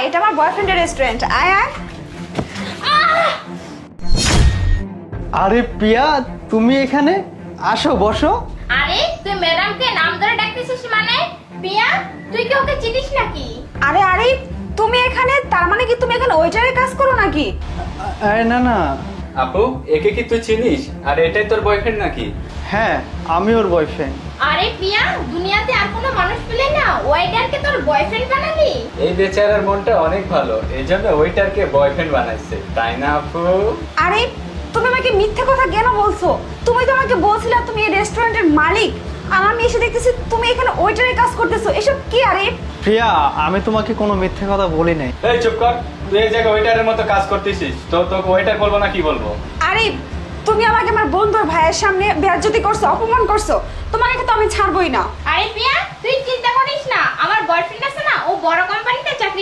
আয়, এটা আমার বয়ফ্রেন্ডের রেস্টুরেন্ট, আয় আয়। আরে প্রিয়া, তুমি এখানে? আসো বসো। আরে তুই ম্যাডামকে নাম ধরে ডাকতেছিস মানে? পিয়া, তুই কি ওকে চিনিস নাকি? আরে আরে, তুমি এখানে, তার মানে কি তুমি এখানে ওয়েটারের কাজ করো নাকি? আরে না না, আপু, একে কি তুই চিনিস? আর এটাই তোর বয়ফ্রেন্ড নাকি? হ্যাঁ আমি ওর বয়ফ্রেন্ড। আরে পিয়া, দুনিয়াতে আর কোনো মানুষ পেলে না ওয়েটারকে তোর বয়ফ্রেন্ড বানালি? এই বেচারার মনটা অনেক ভালো, এই জন্য ওইটারকে বয়ফ্রেন্ড বানাইছে, তাই না আপু? আরে তুমি আমাকে মিথ্যে কথা কেন বলছো? তুমি তো আমাকে বলছিলে তুমি এই রেস্টুরেন্টের মালিক, আর আমি এসে দেখতেছি তুমি এখানে ওয়েটারের কাজ করতেছো। এসব কি? আরে প্রিয়া, আমি তোমাকে কোনো মিথ্যে কথা বলি নাই। এই চুপ কর, তুই এই জায়গায় ওয়েটারের মতো কাজ করতেছিস, তো তোকে ওয়েটার বলবো না কি বলবো? আরে তুমি আমাকে আমার বন্ধুর ভাইয়ের সামনে বেয়াজ্জতি করছো, অপমান করছো, তোমাকে তো আমি ছাড়বই না। আরে পিয়া, তুই চিন্তা করিস না, আমার বয়ফ্রেন্ড আছে না, ও বড় কোম্পানিতে চাকরি